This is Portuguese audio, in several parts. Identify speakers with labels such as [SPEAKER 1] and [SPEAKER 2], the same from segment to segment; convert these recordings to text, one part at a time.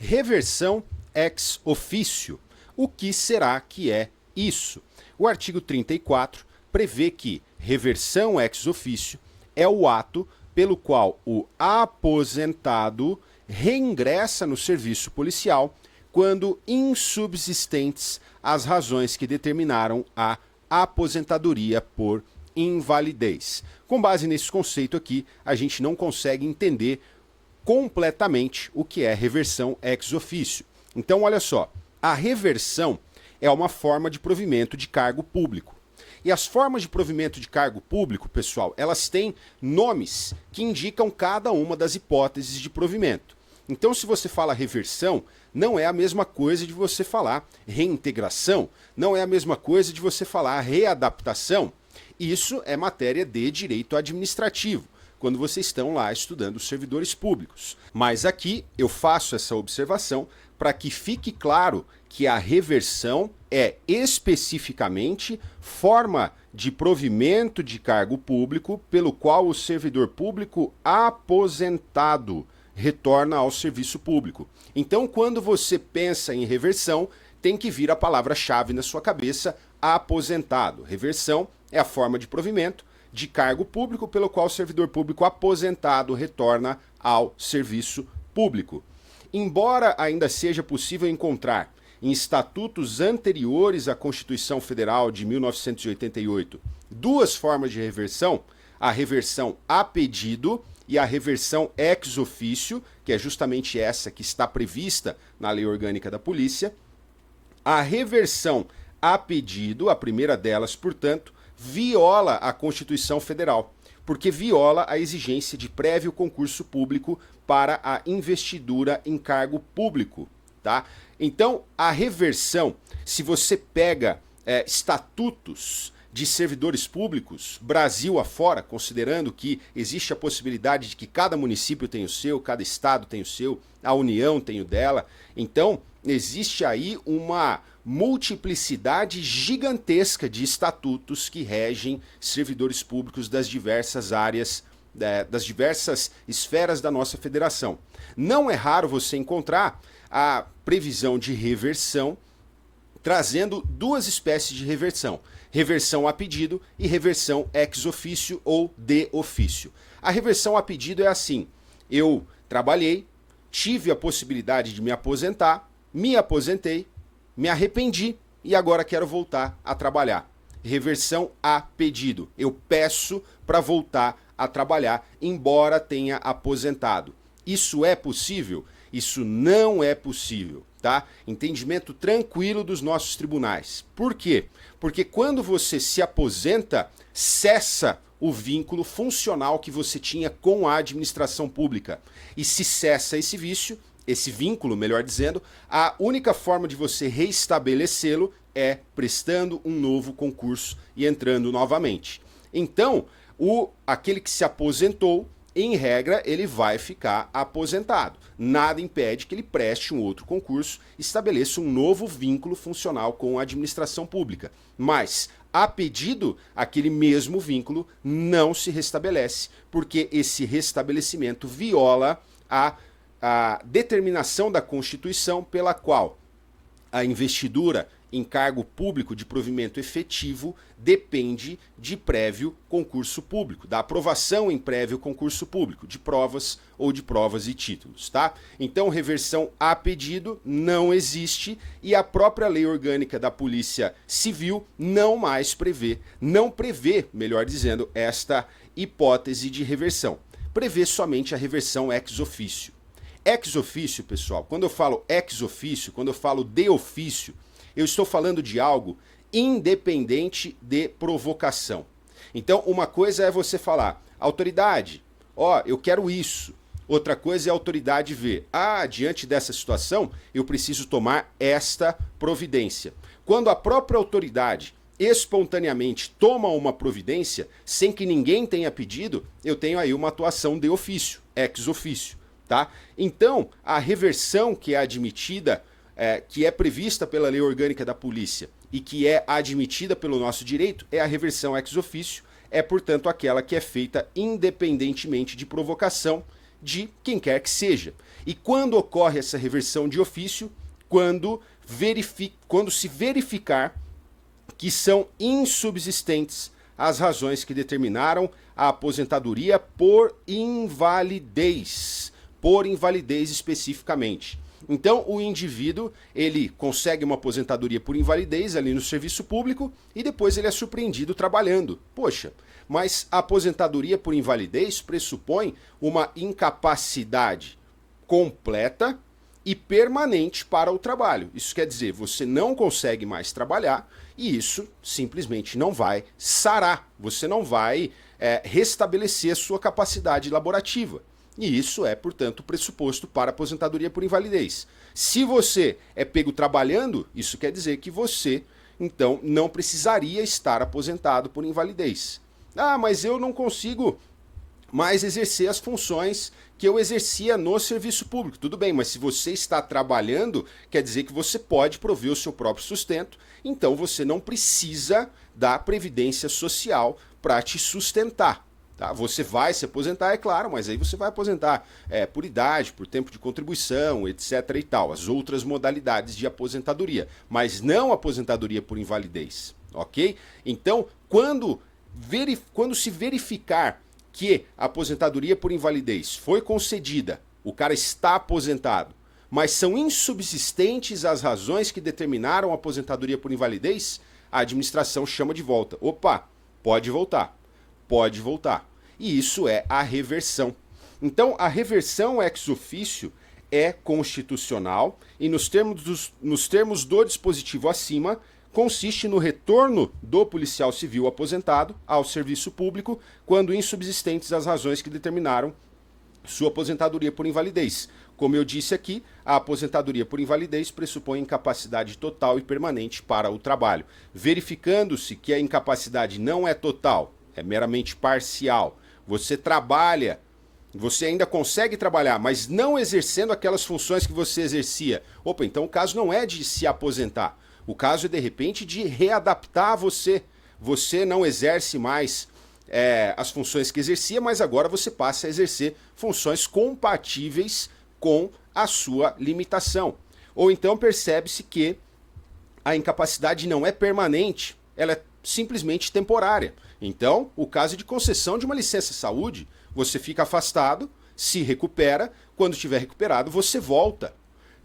[SPEAKER 1] Reversão ex officio. O que será que é isso? O artigo 34 prevê que reversão ex officio é o ato pelo qual o aposentado reingressa no serviço policial quando insubsistentes as razões que determinaram a aposentadoria por invalidez. Com base nesse conceito aqui, a gente não consegue entender completamente o que é reversão ex officio. Então, olha só, a reversão é uma forma de provimento de cargo público. E as formas de provimento de cargo público, pessoal, elas têm nomes que indicam cada uma das hipóteses de provimento. Então, se você fala reversão, não é a mesma coisa de você falar reintegração, não é a mesma coisa de você falar readaptação. Isso é matéria de direito administrativo, quando vocês estão lá estudando os servidores públicos. Mas aqui eu faço essa observação para que fique claro que a reversão é especificamente forma de provimento de cargo público pelo qual o servidor público aposentado retorna ao serviço público. Então, quando você pensa em reversão, tem que vir a palavra-chave na sua cabeça, aposentado. Reversão é a forma de provimento de cargo público pelo qual o servidor público aposentado retorna ao serviço público. Embora ainda seja possível encontrar em estatutos anteriores à Constituição Federal de 1988 duas formas de reversão, a reversão a pedido e a reversão ex officio, que é justamente essa que está prevista na Lei Orgânica da Polícia. A reversão a pedido, a primeira delas, portanto, viola a Constituição Federal, porque viola a exigência de prévio concurso público para a investidura em cargo público, tá? Então, a reversão, se você pega estatutos de servidores públicos, Brasil afora, considerando que existe a possibilidade de que cada município tem o seu, cada estado tem o seu, a União tem o dela, então existe aí uma multiplicidade gigantesca de estatutos que regem servidores públicos das diversas áreas, das diversas esferas da nossa federação. Não é raro você encontrar a previsão de reversão trazendo duas espécies de reversão. Reversão a pedido e reversão ex officio ou de ofício. A reversão a pedido é assim: eu trabalhei, tive a possibilidade de me aposentar, me aposentei, me arrependi e agora quero voltar a trabalhar. Reversão a pedido. Eu peço para voltar a trabalhar, embora tenha aposentado. Isso é possível? Isso não é possível, tá? Entendimento tranquilo dos nossos tribunais. Por quê? Porque quando você se aposenta, cessa o vínculo funcional que você tinha com a administração pública. E se cessa esse vínculo, melhor dizendo, a única forma de você reestabelecê-lo é prestando um novo concurso e entrando novamente. Então, aquele que se aposentou, em regra, ele vai ficar aposentado. Nada impede que ele preste um outro concurso e estabeleça um novo vínculo funcional com a administração pública. Mas, a pedido, aquele mesmo vínculo não se restabelece, porque esse restabelecimento viola a determinação da Constituição pela qual a investidura em cargo público de provimento efetivo depende de prévio concurso público, da aprovação em prévio concurso público, de provas ou de provas e títulos, tá? Então, reversão a pedido não existe e a própria Lei Orgânica da Polícia Civil não prevê, melhor dizendo, esta hipótese de reversão. Prevê somente a reversão ex officio. Ex officio, pessoal, quando eu falo ex officio, quando eu falo de ofício, eu estou falando de algo independente de provocação. Então, uma coisa é você falar, autoridade, eu quero isso. Outra coisa é a autoridade ver, diante dessa situação, eu preciso tomar esta providência. Quando a própria autoridade espontaneamente toma uma providência, sem que ninguém tenha pedido, eu tenho aí uma atuação de ofício, ex officio, tá? Então, a reversão que é admitida, que é prevista pela Lei Orgânica da Polícia e que é admitida pelo nosso direito, é a reversão ex officio, é, portanto, aquela que é feita independentemente de provocação, de quem quer que seja. E quando ocorre essa reversão de ofício? Quando se verificar que são insubsistentes as razões que determinaram a aposentadoria por invalidez especificamente. Então, o indivíduo, ele consegue uma aposentadoria por invalidez ali no serviço público e depois ele é surpreendido trabalhando. Poxa, mas a aposentadoria por invalidez pressupõe uma incapacidade completa e permanente para o trabalho. Isso quer dizer, você não consegue mais trabalhar e isso simplesmente não vai sarar. Você não vai restabelecer a sua capacidade laborativa. E isso é, portanto, pressuposto para aposentadoria por invalidez. Se você é pego trabalhando, isso quer dizer que você, então, não precisaria estar aposentado por invalidez. Ah, mas eu não consigo mais exercer as funções que eu exercia no serviço público. Tudo bem, mas se você está trabalhando, quer dizer que você pode prover o seu próprio sustento, então você não precisa da previdência social para te sustentar. Tá? Você vai se aposentar, é claro, mas aí você vai aposentar por idade, por tempo de contribuição, etc. e tal, as outras modalidades de aposentadoria, mas não aposentadoria por invalidez, ok? Então, quando se verificar que a aposentadoria por invalidez foi concedida, o cara está aposentado, mas são insubsistentes as razões que determinaram a aposentadoria por invalidez, a administração chama de volta. Opa, pode voltar. Pode voltar. E isso é a reversão. Então, a reversão ex officio é constitucional e nos termos do dispositivo acima, consiste no retorno do policial civil aposentado ao serviço público quando insubsistentes as razões que determinaram sua aposentadoria por invalidez. Como eu disse aqui, a aposentadoria por invalidez pressupõe incapacidade total e permanente para o trabalho. Verificando-se que a incapacidade não é total, é meramente parcial, você trabalha, você ainda consegue trabalhar, mas não exercendo aquelas funções que você exercia. Opa, então o caso não é de se aposentar. O caso é, de repente, de readaptar você. Você não exerce mais as funções que exercia, mas agora você passa a exercer funções compatíveis com a sua limitação. Ou então percebe-se que a incapacidade não é permanente, ela é simplesmente temporária. Então, o caso é de concessão de uma licença-saúde, você fica afastado, se recupera, quando estiver recuperado, você volta.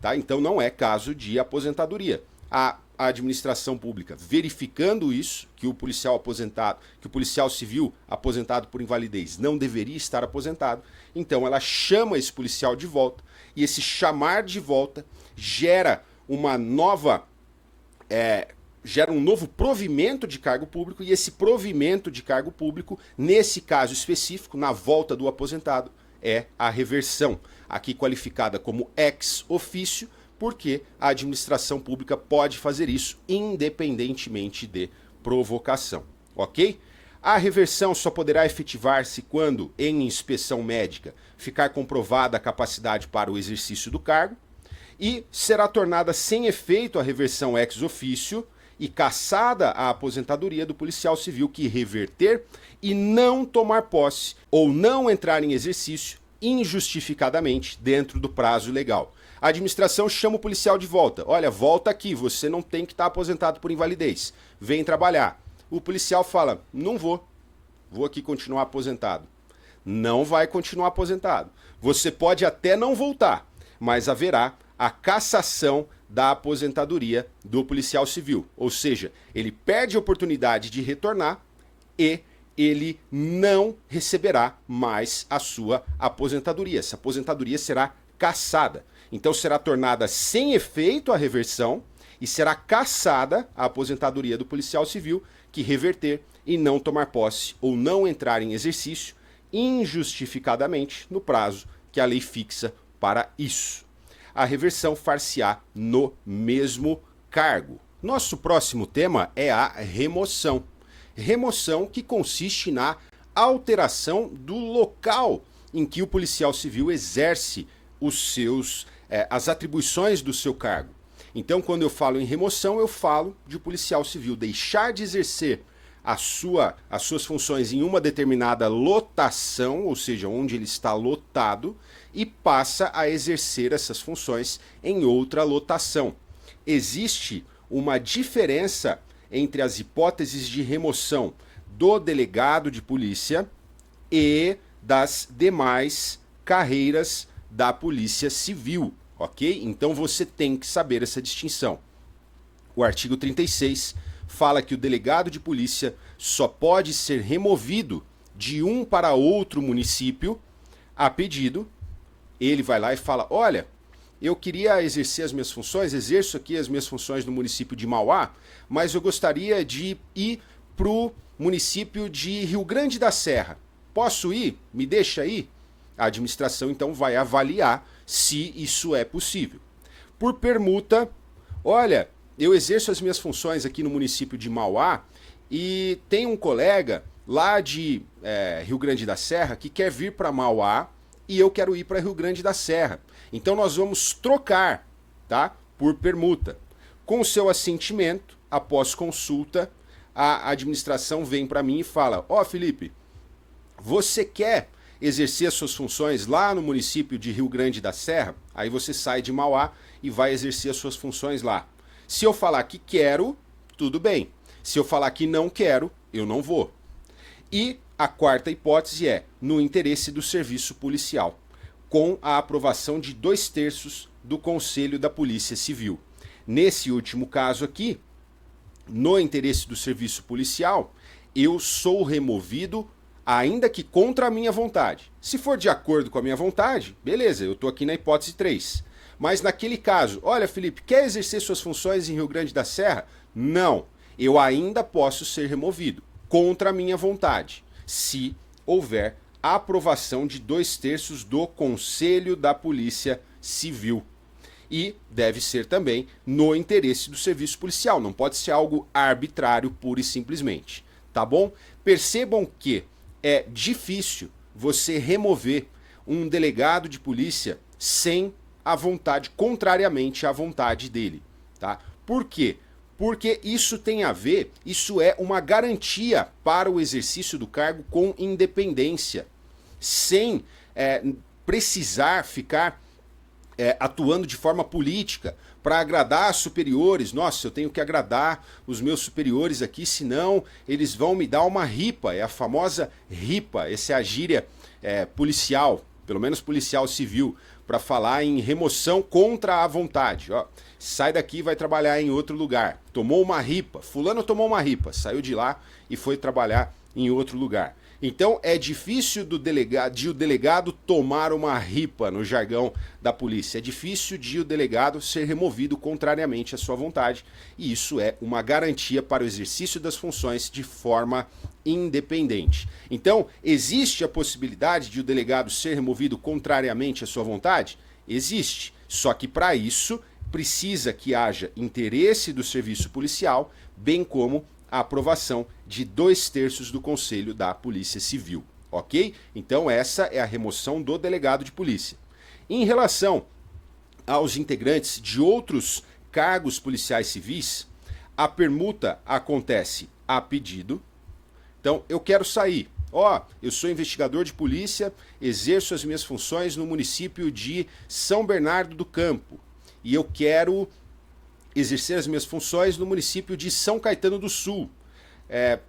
[SPEAKER 1] Tá? Então, não é caso de aposentadoria. A administração pública, verificando isso, que o policial aposentado, que o policial civil aposentado por invalidez não deveria estar aposentado, então ela chama esse policial de volta, e esse chamar de volta gera uma nova gera um novo provimento de cargo público, e esse provimento de cargo público, nesse caso específico, na volta do aposentado, é a reversão, aqui qualificada como ex officio, porque a administração pública pode fazer isso independentemente de provocação, ok? A reversão só poderá efetivar-se quando, em inspeção médica, ficar comprovada a capacidade para o exercício do cargo, e será tornada sem efeito a reversão ex officio e cassada a aposentadoria do policial civil que reverter e não tomar posse ou não entrar em exercício injustificadamente dentro do prazo legal. A administração chama o policial de volta. Olha, volta aqui, você não tem que estar aposentado por invalidez. Vem trabalhar. O policial fala, não vou aqui continuar aposentado. Não vai continuar aposentado. Você pode até não voltar, mas haverá a cassação da aposentadoria do policial civil. Ou seja, ele perde a oportunidade de retornar e ele não receberá mais a sua aposentadoria. Essa aposentadoria será cassada. Então será tornada sem efeito a reversão e será cassada a aposentadoria do policial civil que reverter e não tomar posse ou não entrar em exercício injustificadamente no prazo que a lei fixa para isso. A reversão far-se-á no mesmo cargo. Nosso próximo tema é a remoção. Remoção que consiste na alteração do local em que o policial civil exerce as atribuições do seu cargo. Então, quando eu falo em remoção, eu falo de o policial civil deixar de exercer as suas funções em uma determinada lotação, ou seja, onde ele está lotado, e passa a exercer essas funções em outra lotação. Existe uma diferença entre as hipóteses de remoção do delegado de polícia e das demais carreiras da Polícia Civil, ok? Então você tem que saber essa distinção. O artigo 36 fala que o delegado de polícia só pode ser removido de um para outro município a pedido. Ele vai lá e fala, olha, eu queria exercer as minhas funções, exerço aqui as minhas funções no município de Mauá, mas eu gostaria de ir para o município de Rio Grande da Serra. Posso ir? Me deixa ir? A administração então vai avaliar se isso é possível. Por permuta, olha, eu exerço as minhas funções aqui no município de Mauá e tem um colega lá de Rio Grande da Serra que quer vir para Mauá e eu quero ir para Rio Grande da Serra. Então nós vamos trocar, tá? Por permuta. Com o seu assentimento, após consulta, a administração vem para mim e fala, ó Felipe, você quer exercer as suas funções lá no município de Rio Grande da Serra? Aí você sai de Mauá e vai exercer as suas funções lá. Se eu falar que quero, tudo bem. Se eu falar que não quero, eu não vou. E a quarta hipótese é no interesse do serviço policial, com a aprovação de 2/3 do Conselho da Polícia Civil. Nesse último caso aqui, no interesse do serviço policial, eu sou removido ainda que contra a minha vontade. Se for de acordo com a minha vontade, beleza, eu estou aqui na hipótese 3. Mas naquele caso, olha Felipe, quer exercer suas funções em Rio Grande da Serra? Não, eu ainda posso ser removido, contra a minha vontade, se houver a aprovação de 2/3 do Conselho da Polícia Civil. E deve ser também no interesse do serviço policial, não pode ser algo arbitrário, pura e simplesmente. Tá bom? Percebam que é difícil você remover um delegado de polícia sem a vontade, contrariamente à vontade dele, tá? Por quê? Porque isso tem a ver, isso é uma garantia para o exercício do cargo com independência, sem precisar ficar atuando de forma política para agradar superiores. Nossa, eu tenho que agradar os meus superiores aqui, senão eles vão me dar uma ripa. É a famosa ripa, essa é a gíria policial, pelo menos policial civil, para falar em remoção contra a vontade. Ó, sai daqui e vai trabalhar em outro lugar. Tomou uma ripa, fulano tomou uma ripa, saiu de lá e foi trabalhar em outro lugar. Então é difícil o delegado tomar uma ripa no jargão da polícia. É difícil de o delegado ser removido contrariamente à sua vontade. E isso é uma garantia para o exercício das funções de forma independente. Então, existe a possibilidade de o delegado ser removido contrariamente à sua vontade? Existe. Só que para isso precisa que haja interesse do serviço policial, bem como a aprovação de 2/3 do Conselho da Polícia Civil, ok? Então essa é a remoção do delegado de polícia. Em relação aos integrantes de outros cargos policiais civis, a permuta acontece a pedido. Então eu quero sair. Ó, eu sou investigador de polícia, exerço as minhas funções no município de São Bernardo do Campo e eu quero exercer as minhas funções no município de São Caetano do Sul.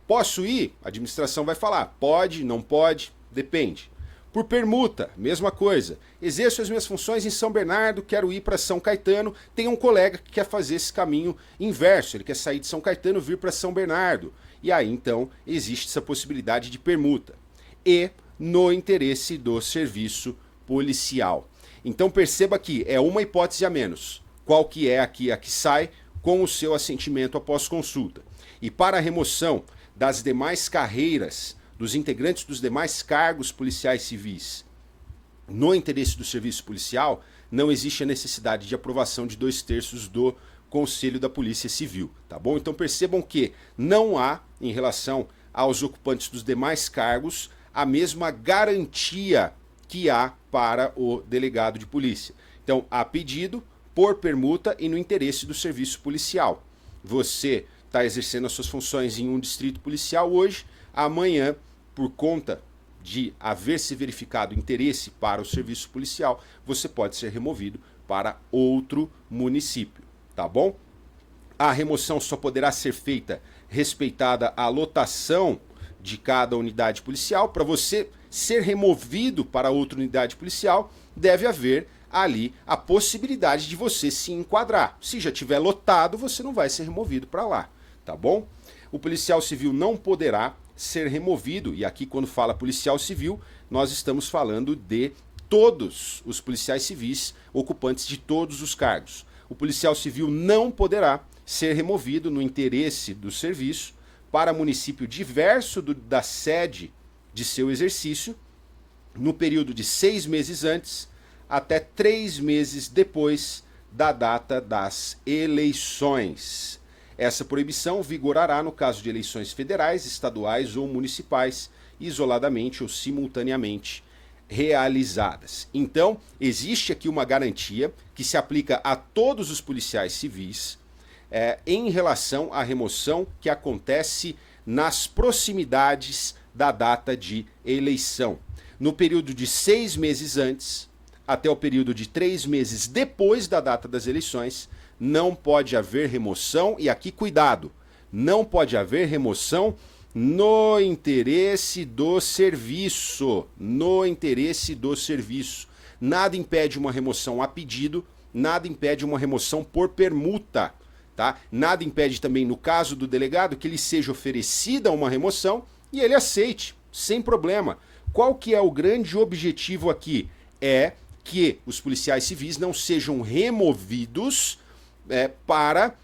[SPEAKER 1] Posso ir? A administração vai falar, pode, não pode, depende. Por permuta, mesma coisa. Exerço as minhas funções em São Bernardo, quero ir para São Caetano. Tem um colega que quer fazer esse caminho inverso, ele quer sair de São Caetano e vir para São Bernardo. E aí então existe essa possibilidade de permuta. E no interesse do serviço policial. Então perceba que é uma hipótese a menos. Qual que é aqui a que sai com o seu assentimento após consulta. E para a remoção das demais carreiras, dos integrantes dos demais cargos policiais civis, no interesse do serviço policial, não existe a necessidade de aprovação de 2/3 do Conselho da Polícia Civil, tá bom? Então percebam que não há, em relação aos ocupantes dos demais cargos, a mesma garantia que há para o delegado de polícia. Então, há pedido por permuta e no interesse do serviço policial. Você está exercendo as suas funções em um distrito policial hoje, amanhã, por conta de haver se verificado interesse para o serviço policial, você pode ser removido para outro município, tá bom? A remoção só poderá ser feita respeitada a lotação de cada unidade policial. Para você ser removido para outra unidade policial, deve haver ali a possibilidade de você se enquadrar. Se já tiver lotado, você não vai ser removido para lá, tá bom? O policial civil não poderá ser removido, e aqui quando fala policial civil, nós estamos falando de todos os policiais civis ocupantes de todos os cargos. O policial civil não poderá ser removido no interesse do serviço para município diverso da sede de seu exercício, no período de 6 meses antes até 3 meses depois da data das eleições. Essa proibição vigorará no caso de eleições federais, estaduais ou municipais, isoladamente ou simultaneamente realizadas. Então, existe aqui uma garantia que se aplica a todos os policiais civis em relação à remoção que acontece nas proximidades da data de eleição. No período de 6 meses antes até o período de 3 meses depois da data das eleições, não pode haver remoção, e aqui cuidado, não pode haver remoção no interesse do serviço, no interesse do serviço. Nada impede uma remoção a pedido, nada impede uma remoção por permuta, tá? Nada impede também, no caso do delegado, que lhe seja oferecida uma remoção e ele aceite, sem problema. Qual que é o grande objetivo aqui? É que os policiais civis não sejam removidos para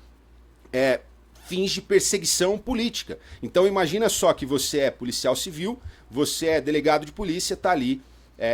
[SPEAKER 1] fins de perseguição política. Então imagina só que você é policial civil, você é delegado de polícia, está ali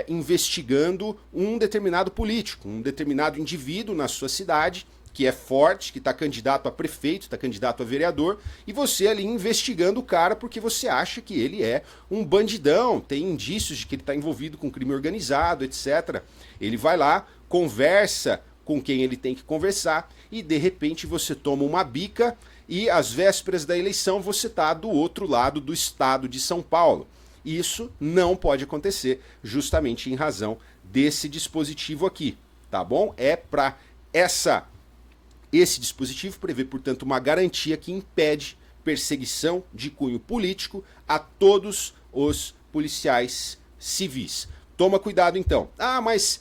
[SPEAKER 1] investigando um determinado político, um determinado indivíduo na sua cidade, que é forte, que está candidato a prefeito, está candidato a vereador, e você ali investigando o cara porque você acha que ele é um bandidão, tem indícios de que ele está envolvido com crime organizado, etc. Ele vai lá, conversa com quem ele tem que conversar e de repente você toma uma bica e às vésperas da eleição você está do outro lado do estado de São Paulo. Isso não pode acontecer justamente em razão desse dispositivo aqui, tá bom? Esse dispositivo prevê, portanto, uma garantia que impede perseguição de cunho político a todos os policiais civis. Toma cuidado, então. Mas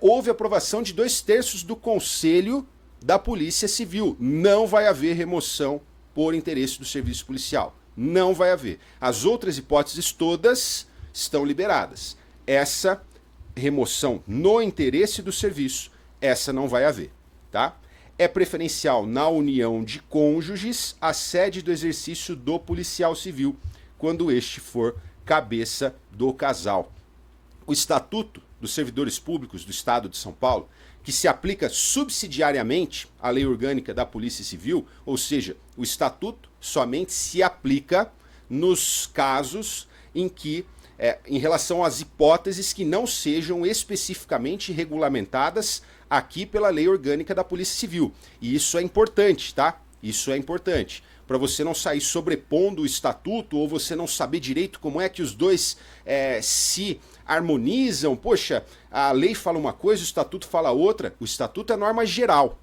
[SPEAKER 1] houve aprovação de 2/3 do Conselho da Polícia Civil. Não vai haver remoção por interesse do serviço policial. Não vai haver. As outras hipóteses todas estão liberadas. Essa remoção no interesse do serviço, essa não vai haver, tá? É preferencial na união de cônjuges a sede do exercício do policial civil, quando este for cabeça do casal. O Estatuto dos Servidores Públicos do Estado de São Paulo, que se aplica subsidiariamente à Lei Orgânica da Polícia Civil, ou seja, o Estatuto somente se aplica nos casos em que, em relação às hipóteses que não sejam especificamente regulamentadas aqui pela Lei Orgânica da Polícia Civil. E isso é importante, tá? Isso é importante. Para você não sair sobrepondo o estatuto ou você não saber direito como é que os dois se harmonizam. Poxa, a lei fala uma coisa, o estatuto fala outra. O estatuto é norma geral.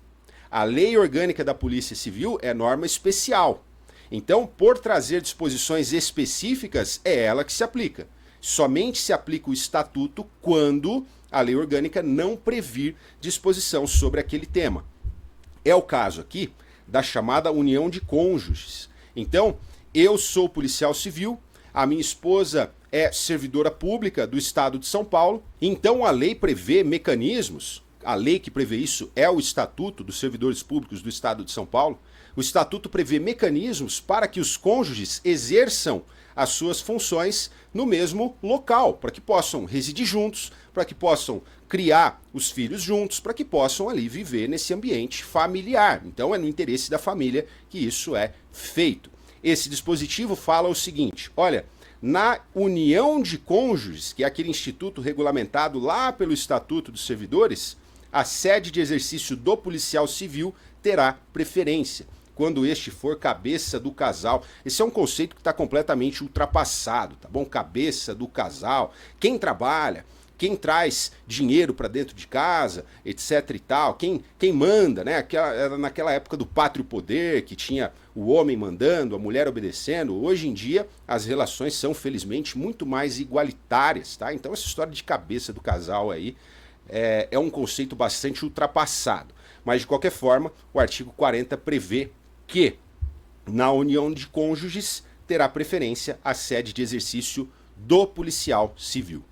[SPEAKER 1] A Lei Orgânica da Polícia Civil é norma especial. Então, por trazer disposições específicas, é ela que se aplica. Somente se aplica o estatuto quando a lei orgânica não previr disposição sobre aquele tema. É o caso aqui da chamada união de cônjuges. Então, eu sou policial civil, a minha esposa é servidora pública do Estado de São Paulo, então a lei prevê mecanismos, a lei que prevê isso é o Estatuto dos Servidores Públicos do Estado de São Paulo, o Estatuto prevê mecanismos para que os cônjuges exerçam as suas funções no mesmo local, para que possam residir juntos, para que possam criar os filhos juntos, para que possam ali viver nesse ambiente familiar. Então é no interesse da família que isso é feito. Esse dispositivo fala o seguinte, olha, na união de cônjuges, que é aquele instituto regulamentado lá pelo Estatuto dos Servidores, a sede de exercício do policial civil terá preferência. quando este for cabeça do casal. Esse é um conceito que está completamente ultrapassado, tá bom? Cabeça do casal. Quem trabalha, quem traz dinheiro para dentro de casa, etc e tal, quem manda, né? Era naquela época do pátrio poder, que tinha o homem mandando, a mulher obedecendo. Hoje em dia, as relações são, felizmente, muito mais igualitárias, tá? Então, essa história de cabeça do casal aí é um conceito bastante ultrapassado. Mas, de qualquer forma, o artigo 40 prevê que, na união de cônjuges, terá preferência a sede de exercício do policial civil.